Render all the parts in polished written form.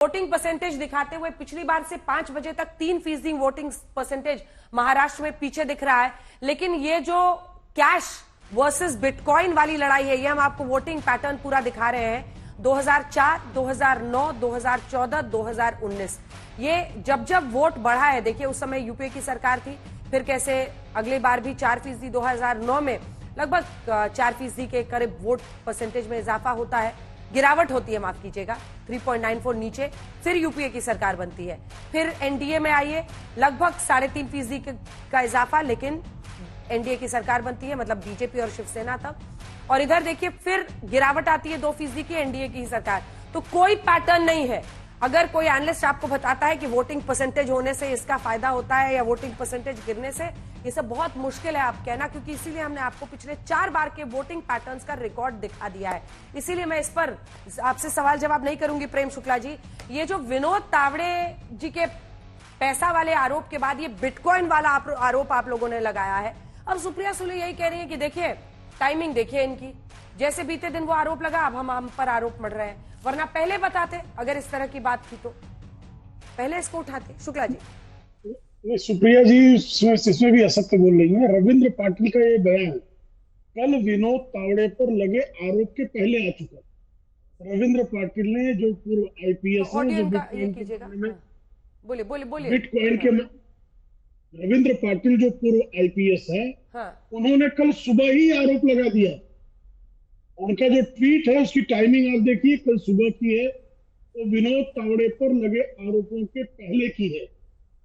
Voting percentage दिखाते हुए पिछली बार से 5 बजे तक 3% वोटिंग परसेंटेज महाराष्ट्र में पीछे दिख रहा है। लेकिन ये जो कैश वर्सेस बिटकॉइन वाली लड़ाई है, ये हम आपको वोटिंग पैटर्न पूरा दिखा रहे हैं। 2004, 2009, 2014, 2019 ये जब जब वोट बढ़ा है, देखिए उस समय यूपीए की सरकार थी, फिर कैसे अगली बार भी 4%, 2009 में लगभग 4% के करीब वोट परसेंटेज में इजाफा होता है, गिरावट होती है, माफ कीजिएगा, 3.94 नीचे, फिर यूपीए की सरकार बनती है, फिर एनडीए में आइए, लगभग 3.5% का इजाफा, लेकिन एनडीए की सरकार बनती है, मतलब बीजेपी और शिवसेना तब, और इधर देखिए फिर गिरावट आती है 2% की, एनडीए की सरकार। तो कोई पैटर्न नहीं है। अगर कोई एनालिस्ट आपको बताता है कि वोटिंग परसेंटेज होने से इसका फायदा होता है या वोटिंग परसेंटेज गिरने से, ये सब बहुत मुश्किल है आप कहना, क्योंकि इसीलिए हमने आपको पिछले 4 बार के वोटिंग पैटर्न्स का रिकॉर्ड दिखा दिया है। इसीलिए मैं इस पर आपसे सवाल जवाब नहीं करूंगी प्रेम शुक्ला जी। ये जो विनोद तावड़े जी के पैसा वाले आरोप के बाद ये बिटकॉइन वाला आरोप आप लोगों ने लगाया है, अब सुप्रिया सुले यही कह रही है कि देखिए टाइमिंग देखिए इनकी, जैसे बीते दिन वो आरोप लगा, अब हम पर आरोप मढ़ रहे हैं, वरना पहले बताते अगर इस तरह की बात थी तो पहले इसको उठाते। शुक्ला जी। सुप्रिया जी इसमें भी असत्य बोल रही है। रविंद्र पाटिल का ये बयान कल विनोद तावड़े पर लगे आरोप के पहले आ चुका। रविंद्र पाटिल ने, जो पूर्व आईपीएस है, जो बिटकॉइन के रविंद्र पाटिल जो पूर्व आईपीएस है, उन्होंने कल सुबह ही आरोप लगा दिया। उनका जो ट्वीट है उसकी टाइमिंग आप देखिए, कल सुबह की है, तो विनोद तावड़े पर लगे आरोपों के पहले की है।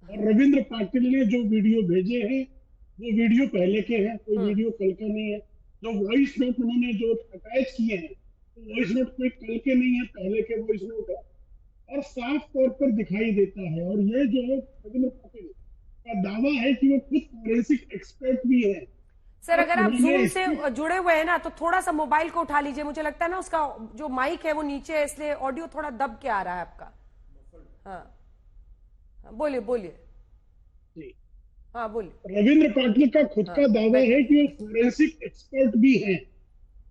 और रविंद्र पाटिल ने जो वीडियो भेजे हैं वो वीडियो पहले के हैं, कोई वीडियो कल का नहीं है। जो वॉइस नोट उन्होंने जो अटैच किए हैं, तो वॉइस नोट कोई कल के नहीं है, पहले के वॉइस नोट है, और साफ तौर पर दिखाई देता है। और ये जो रविंद्र पाटिल का दावा है कि वो खुद फॉरेंसिक एक्सपर्ट भी है। सर अगर आप जूम से जुड़े हुए हैं ना, तो थोड़ा सा मोबाइल को उठा लीजिए, मुझे लगता है ना उसका जो माइक है वो नीचे है, इसलिए ऑडियो थोड़ा दब के आ रहा है आपका। हाँ बोलिए बोलिए। हाँ बोलिए। रविंद्र पाटिल का खुद का दावा है कि वो फॉरेंसिक एक्सपर्ट भी हैं,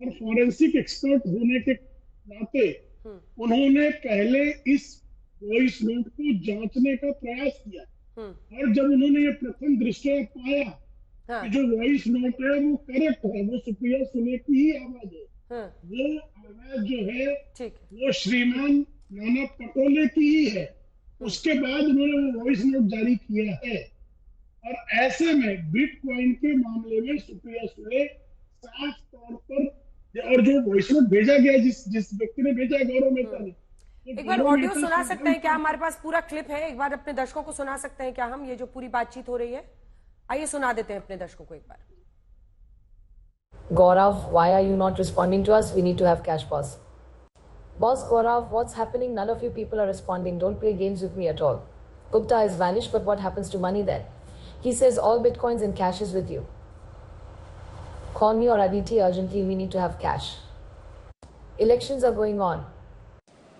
और फॉरेंसिक एक्सपर्ट होने के नाते उन्होंने पहले इस वॉइस नोट को जांचने का प्रयास किया, और जब उन्होंने ये प्रथम दृष्टया पाया कि जो वॉइस नोट है वो करेक्ट है, वो सुप्रिया सुले की ही आवाज है, वो आवाज जो है वो श्रीमान नाना पटोले की ही है, उसके बाद उन्होंने वो वॉइस नोट जारी किया है। और ऐसे में बिटकॉइन के मामले में सुप्रिया सुले साफ तौर पर, और जो वॉइस नोट भेजा गया, जिस व्यक्ति ने भेजा, गौरव मेहता ने, एक बार ऑडियो सुना सकते हैं क्या? हमारे पास पूरा क्लिप है, एक बार अपने दर्शकों को सुना सकते हैं क्या हम, ये जो पूरी बातचीत हो रही है? आइए सुना देते हैं अपने दर्शकों को एक बार। Gaurav, why are you not responding to us? We need to have cash, boss. Boss Gaurav, what's happening? None of you people are responding. Don't play games with me at all. Gupta has vanished, but what happens to money then? He says all bitcoins and cash is with you. Call me or Aditi urgently. We need to have cash. Elections are going on.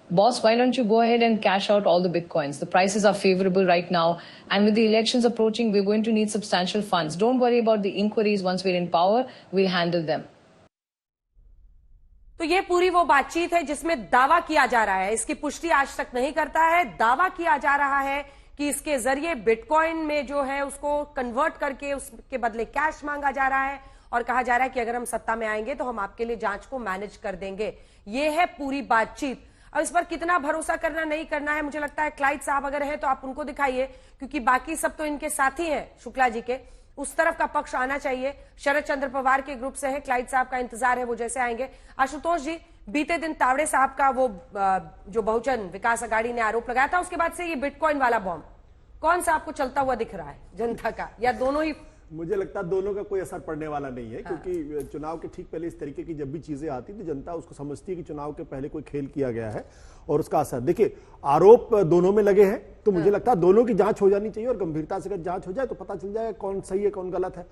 Boss, why don't you go ahead and cash out all the bitcoins? The prices are favorable right now, and with the elections approaching, we're going to need substantial funds. Don't worry about the inquiries. Once we're in power, we'll handle them. तो ये पूरी वो बातचीत है जिसमें दावा किया जा रहा है, इसकी पुष्टि आज तक नहीं करता है, दावा किया जा रहा है कि इसके जरिए बिटकॉइन में जो है उसको कन्वर्ट करके उसके बदले कैश मांगा जा रहा है, और कहा जा रहा है कि अगर हम सत्ता में आएंगे तो हम आपके लिए जांच को मैनेज कर देंगे। ये है पूरी बातचीत। अब इस पर कितना भरोसा करना नहीं करना है, मुझे लगता है क्लाइड साहब अगर है तो आप उनको दिखाइए, क्योंकि बाकी सब तो इनके साथी हैं शुक्ला जी के, उस तरफ का पक्ष आना चाहिए। शरद चंद्र पवार के ग्रुप से है, क्लाइड साहब का इंतजार है, वो जैसे आएंगे। आशुतोष जी, बीते दिन तावड़े साहब का वो जो बहुजन विकास अघाड़ी ने आरोप लगाया था, उसके बाद से ये बिटकॉइन वाला बॉम्ब कौन सा आपको चलता हुआ दिख रहा है, जनता का या दोनों ही? मुझे लगता है दोनों का कोई असर पड़ने वाला नहीं है, क्योंकि चुनाव के ठीक पहले इस तरीके की जब भी चीजें आती तो जनता उसको समझती है कि चुनाव के पहले कोई खेल किया गया है, और उसका असर देखिए, आरोप दोनों में लगे हैं, तो मुझे लगता है दोनों की जांच हो जानी चाहिए, और गंभीरता से अगर जांच हो जाए तो पता चल जाएगा कौन सही है कौन गलत है।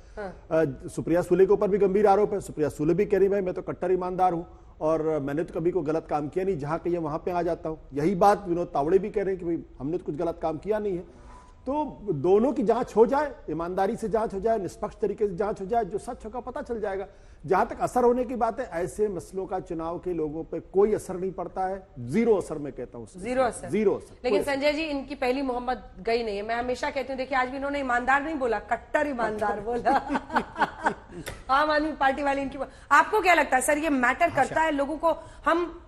सुप्रिया सुले के ऊपर भी गंभीर आरोप है। सुप्रिया सुले भी कह रही भाई मैं तो कट्टर ईमानदार हूं और मैंने तो कभी कोई गलत काम किया नहीं, जहां कहीं वहां पे आ जाता हूं। यही बात विनोद तावड़े भी कह रहे हैं कि भाई हमने तो कुछ गलत काम किया नहीं है। तो दोनों की जांच हो जाए, ईमानदारी से जांच हो जाए, निष्पक्ष तरीके से जांच हो जाए, जो सच होगा पता चल जाएगा। जहां तक असर होने की बात है, ऐसे मसलों का चुनाव के लोगों पे कोई असर नहीं पड़ता है, जीरो असर मैं कहता हूं, जीरो असर, जीरो असर। लेकिन संजय जी इनकी पहली मोहम्मद गई नहीं है। मैं हमेशा कहती हूँ, देखिए आज भी इन्होंने ईमानदार नहीं बोला, कट्टर ईमानदार बोला। आम आदमी पार्टी वाले इनकी। आपको क्या लगता है सर, ये मैटर करता है लोगों को? हम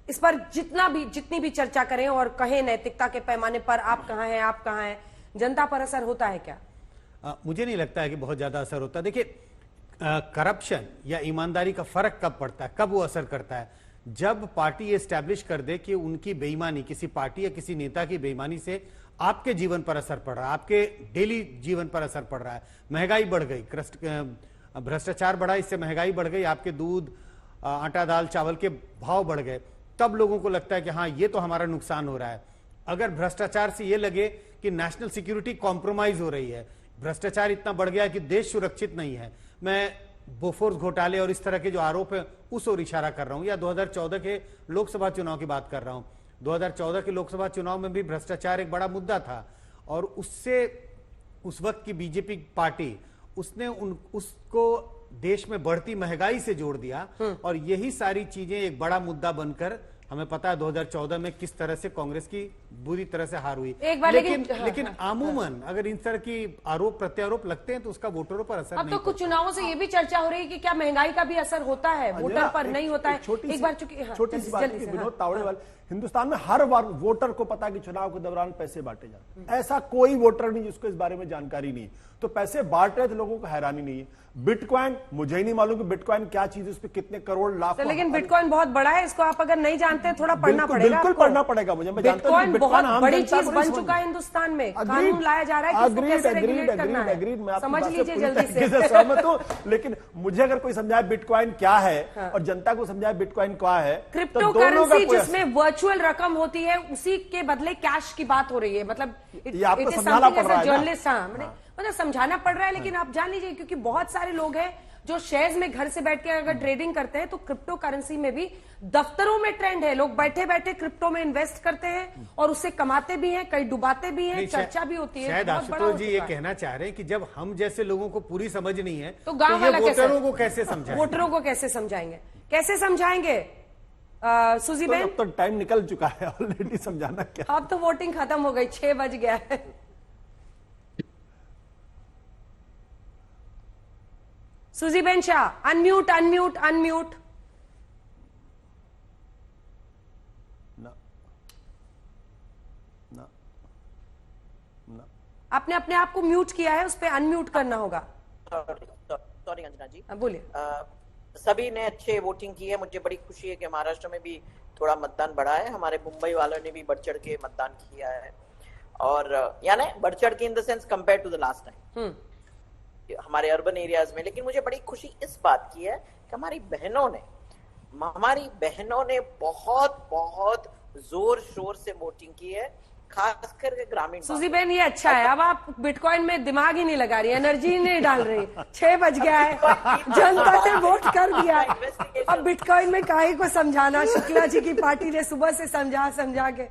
इस पर जितनी भी चर्चा करें और कहें नैतिकता के पैमाने पर, आप कहां हैं, आप कहां हैं, जनता पर असर होता है क्या? मुझे नहीं लगता है कि बहुत ज्यादा असर होता है। देखिए, करप्शन या ईमानदारी का फर्क कब पड़ता है, कब वो असर करता है? जब पार्टी एस्टैब्लिश कर दे कि उनकी बेईमानी, किसी पार्टी या किसी नेता की बेईमानी से आपके जीवन पर असर पड़ रहा है, आपके डेली जीवन पर असर पड़ रहा है, महंगाई बढ़ गई, भ्रष्टाचार बढ़ा, इससे महंगाई बढ़ गई, आपके दूध, आटा, दाल, चावल के भाव बढ़ गए, तब लोगों को लगता है कि हाँ, ये तो हमारा नुकसान हो रहा है। अगर भ्रष्टाचार से ये लगे कि नेशनल सिक्योरिटी कॉम्प्रोमाइज हो रही है, भ्रष्टाचार इतना बढ़ गया कि देश सुरक्षित नहीं है, मैं बोफोर्स घोटाले और इस तरह के जो आरोप है उस ओर इशारा कर रहा हूं, या 2014 के लोकसभा चुनाव की बात कर रहा हूं। 2014 के लोकसभा चुनाव में भी भ्रष्टाचार एक बड़ा मुद्दा था, और उससे उस वक्त की बीजेपी पार्टी उसने उसको देश में बढ़ती महंगाई से जोड़ दिया, और यही सारी चीजें एक बड़ा मुद्दा बनकर, हमें पता है 2014 में किस तरह से कांग्रेस की बुरी तरह से हार हुई। एक बार लेकिन आमूमन अगर इन तरह की आरोप प्रत्यारोप लगते हैं तो उसका वोटरों पर असर अब तो कुछ चुनावों से ये भी चर्चा हो रही है कि क्या महंगाई का भी असर होता है, वोटर पर नहीं होता है। एक बार चूंकि छोटी सी बात है, विनोद तावड़े वाले, हिंदुस्तान में हर बार वोटर को पता है कि चुनाव के दौरान पैसे बांटे जाते हैं, ऐसा कोई वोटर नहीं जिसको इस बारे में जानकारी नहीं है। तो पैसे बांट रहे तो लोगों को हैरानी नहीं है। बिटकॉइन, मुझे ही नहीं मालूम कि बिटकॉइन क्या चीज है, उस पर कितने करोड़ लाख। लेकिन बिटकॉइन बहुत बड़ा है, इसको आप अगर नहीं जानते थोड़ा पढ़ना पड़ेगा। बिल्कुल पढ़ना पड़ेगा मुझे, मैं जानता हूं बिटकॉइन बहुत बड़ी चीज बन चुका है हिंदुस्तान में, कानून लाया जा रहा है कि इसको कैसे रेगुलेट करना है। समझ लीजिए जल्दी से। सहमत हूं, लेकिन मुझे अगर कोई समझाए बिटकॉइन क्या है और जनता को समझाए बिटकॉइन क्या है, क्रिप्टो करेंसी जिसमें वर्चुअल रकम होती है, उसी के बदले कैश की बात हो रही है। मतलब आपको समझाना पड़ रहा है, जर्नलिस्ट, मतलब समझाना पड़ रहा है। लेकिन आप जान लीजिए, क्योंकि बहुत सारे लोग हैं जो शेयर्स में घर से बैठ के अगर ट्रेडिंग करते हैं, तो क्रिप्टो करेंसी में भी दफ्तरों में ट्रेंड है, लोग बैठे बैठे क्रिप्टो में इन्वेस्ट करते हैं और उससे कमाते भी हैं, कई डुबाते भी हैं, चर्चा भी होती है। शायद आशुतोष जी ये कहना चाह रहे हैं कि जब हम जैसे लोगों को पूरी समझ नहीं है तो गांव वाला वोटरों को कैसे समझाएंगे? वोटरों को कैसे समझाएंगे, कैसे समझाएंगे? सुजी बहन, तो टाइम निकल चुका है ऑलरेडी, समझाना क्या। अब तो वोटिंग खत्म हो गई, 6 बज गया है। सुजी Ben Shah, unmute unmute unmute. आपने अपने आप को म्यूट किया है, उस पर अनम्यूट करना होगा। सॉरी अंजना जी, बोलिए। सभी ने अच्छे वोटिंग की है। मुझे बड़ी खुशी है कि महाराष्ट्र में भी थोड़ा मतदान बढ़ा है। हमारे मुंबई वालों ने भी बढ़ चढ़ के मतदान किया है, और यानी बढ़ चढ़ के in the sense compare to the last time हमारे अर्बन एरियाज में। लेकिन मुझे बड़ी खुशी इस बात की है कि हमारी बहनों ने बहुत बहुत जोर शोर से वोटिंग की है, खासकर ग्रामीण। सुजी बहन, ये अच्छा है, अब आप बिटकॉइन में दिमाग ही नहीं लगा रही, एनर्जी ही नहीं डाल रही। 6 बज गया है, जनता ने वोट कर दिया, अब बिटकॉइन में काहे को समझाना। शुक्ला जी की पार्टी ने सुबह से समझा के,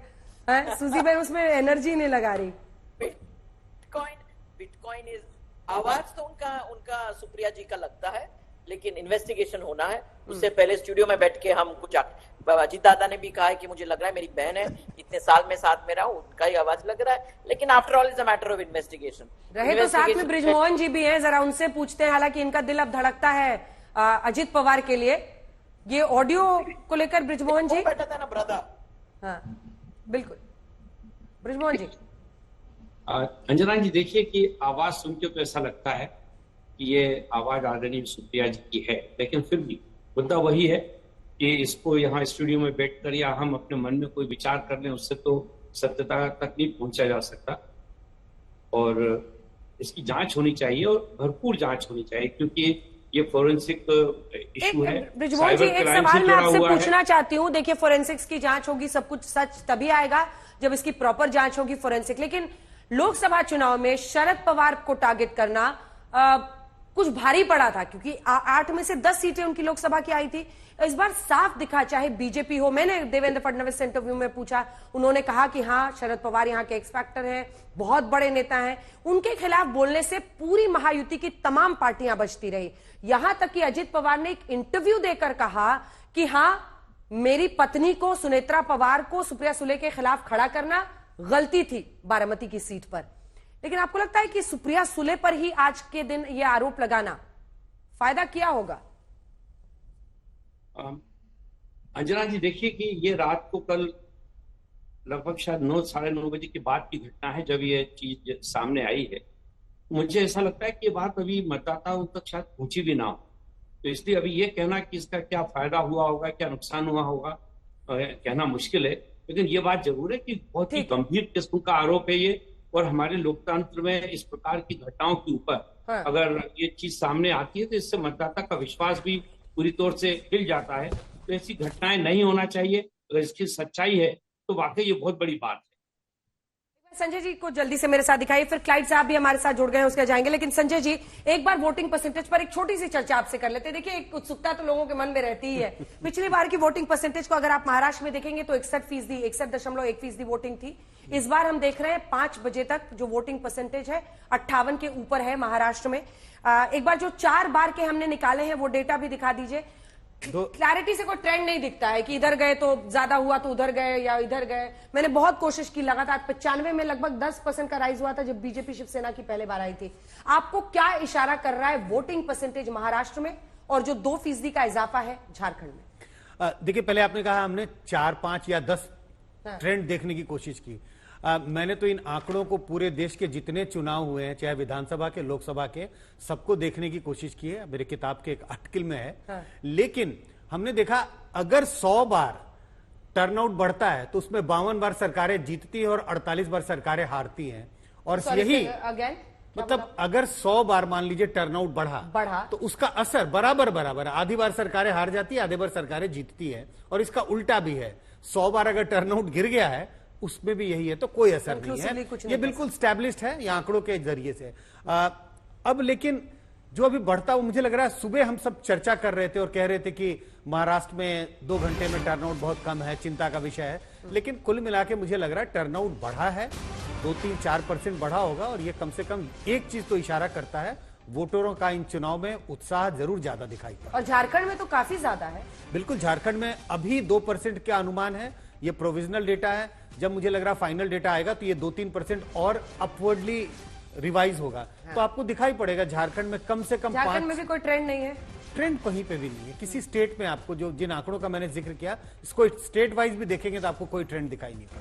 सुजी बहन उसमें एनर्जी नहीं लगा रही। बिटकॉइन इज, आवाज तो उनका सुप्रिया जी का लगता है, लेकिन इन्वेस्टिगेशन होना है। उससे पहले स्टूडियो में बैठ के हम कुछ, अजीत दादा ने भी कहा है कि मुझे लग रहा है मेरी बहन है, इतने साल में साथ में रहा हूं, उनका ही आवाज लग रहा है। लेकिन after all is a matter of investigation. रहे तो साथ में बृजमोहन जी भी हैं, जरा उनसे पूछते हैं। हालांकि इनका दिल अब धड़कता है अजित पवार के लिए। ये ऑडियो को लेकर बृजमोहन जी बैठा था ना ब्रदर। हाँ बिल्कुल, बृजमोहन जी। अंजना जी, देखिए कि आवाज सुन के तो ऐसा लगता है कि ये आवाज आदरणीय सुप्रिया जी की है, लेकिन फिर भी मुद्दा वही है कि इसको यहाँ स्टूडियो में बैठकर या हम अपने मन में कोई विचार कर लें, उससे तो सत्यता तक नहीं पहुंचा जा सकता। और इसकी जांच होनी चाहिए, और भरपूर जांच होनी चाहिए, क्योंकि ये फोरेंसिक इशू है। बृजमोहन जी, एक सवाल मैं आपसे पूछना चाहती हूँ। देखिए, फोरेंसिक्स की जांच होगी, सब कुछ सच तभी आएगा जब इसकी प्रॉपर जांच होगी फोरेंसिक। लेकिन लोकसभा चुनाव में शरद पवार को टारगेट करना कुछ भारी पड़ा था, क्योंकि 8 में से 10 सीटें उनकी लोकसभा की आई थी। इस बार साफ दिखा, चाहे बीजेपी हो। मैंने देवेंद्र फडणवीस से इंटरव्यू में पूछा, उन्होंने कहा कि हाँ, शरद पवार यहाँ के एक्स फैक्टर हैं, बहुत बड़े नेता हैं, उनके खिलाफ बोलने से पूरी महायुति की तमाम पार्टियां बचती रही। यहां तक कि अजित पवार ने एक इंटरव्यू देकर कहा कि हाँ, मेरी पत्नी को, सुनेत्रा पवार को सुप्रिया सुले के खिलाफ खड़ा करना गलती थी बारामती की सीट पर। लेकिन आपको लगता है कि सुप्रिया सुले पर ही आज के दिन यह आरोप लगाना फायदा किया होगा? अंजना जी, देखिए कि ये रात को कल लगभग शायद 9 साढ़े 9 बजे के बाद की घटना है जब ये चीज सामने आई है। मुझे ऐसा लगता है कि ये बात अभी मतदाताओं तक शायद पहुंची भी ना हो, तो इसलिए अभी ये कहना कि इसका क्या फायदा हुआ होगा, क्या नुकसान हुआ होगा, कहना मुश्किल है। लेकिन ये बात जरूर है कि बहुत ही गंभीर किस्म का आरोप है ये, और हमारे लोकतंत्र में इस प्रकार की घटनाओं के ऊपर अगर ये चीज सामने आती है तो इससे मतदाता का विश्वास भी पूरी तौर से हिल जाता है। तो ऐसी घटनाएं नहीं होना चाहिए। अगर इसकी सच्चाई है तो वाकई ये बहुत बड़ी बात है। संजय जी को जल्दी से मेरे साथ दिखाइए, फिर क्लाइड साहब भी हमारे साथ जुड़ गए हैं, उसके जाएंगे। लेकिन संजय जी, एक बार वोटिंग परसेंटेज पर एक छोटी सी चर्चा आपसे कर लेते हैं। देखिए, एक उत्सुकता तो लोगों के मन में रहती ही है। पिछली बार की वोटिंग परसेंटेज को अगर आप महाराष्ट्र में देखेंगे तो 61.1% वोटिंग थी। इस बार हम देख रहे हैं 5 बजे तक जो वोटिंग परसेंटेज है 58 के ऊपर है महाराष्ट्र में। एक बार जो 4 बार के हमने निकाले हैं वो डेटा भी दिखा दीजिए। क्लैरिटी से कोई ट्रेंड नहीं दिखता है कि इधर गए तो ज्यादा हुआ तो उधर गए या इधर गए। मैंने बहुत कोशिश की, लगातार 95 में लगभग 10% का राइज हुआ था जब बीजेपी शिवसेना की पहले बार आई थी। आपको क्या इशारा कर रहा है वोटिंग परसेंटेज महाराष्ट्र में और जो 2% का इजाफा है झारखंड में? देखिए, पहले आपने कहा हमने 4, 5 या 10 ट्रेंड देखने की कोशिश की। मैंने तो इन आंकड़ों को पूरे देश के जितने चुनाव हुए हैं, चाहे विधानसभा के, लोकसभा के, सबको देखने की कोशिश की है। मेरे किताब के एक आर्टिकल में है। लेकिन हमने देखा अगर 100 बार टर्नआउट बढ़ता है तो उसमें 52 बार सरकारें जीतती है और 48 बार सरकारें हारती हैं। और यही मतलब अगर 100 बार मान लीजिए टर्नआउट बढ़ा तो उसका असर बराबर आधी बार सरकारें हार जाती है, आधी बार सरकारें जीतती है। और इसका उल्टा भी है, 100 बार अगर टर्नआउट गिर गया है उसमें भी यही है, तो कोई असर नहीं है। ये बिल्कुल स्टैब्लिश्ड है ये आंकड़ों के जरिए से। अब लेकिन जो अभी बढ़ता हुआ मुझे लग रहा है, सुबह हम सब चर्चा कर रहे थे और कह रहे थे कि महाराष्ट्र में 2 घंटे में टर्नआउट बहुत कम है, चिंता का विषय है। लेकिन कुल मिला के मुझे लग रहा है टर्नआउट बढ़ा है, 2-3-4% बढ़ा होगा। और ये कम से कम एक चीज तो इशारा करता है, वोटरों का इन चुनाव में उत्साह जरूर ज्यादा दिखाई पड़ा। और झारखंड में तो काफी ज्यादा है। बिल्कुल, झारखंड में अभी 2% का अनुमान है। ये प्रोविजनल डेटा है, जब मुझे लग रहा फाइनल डेटा आएगा तो ये 2-3% और अपवर्डली रिवाइज होगा। तो आपको दिखाई पड़ेगा झारखंड में कम से कम 5। झारखंड में भी कोई ट्रेंड नहीं है, ट्रेंड कहीं पे भी नहीं है किसी स्टेट में। आपको जो जिन आंकड़ों का मैंने जिक्र किया, इसको स्टेट वाइज भी देखेंगे तो आपको कोई ट्रेंड दिखाई नहीं पड़ेगा।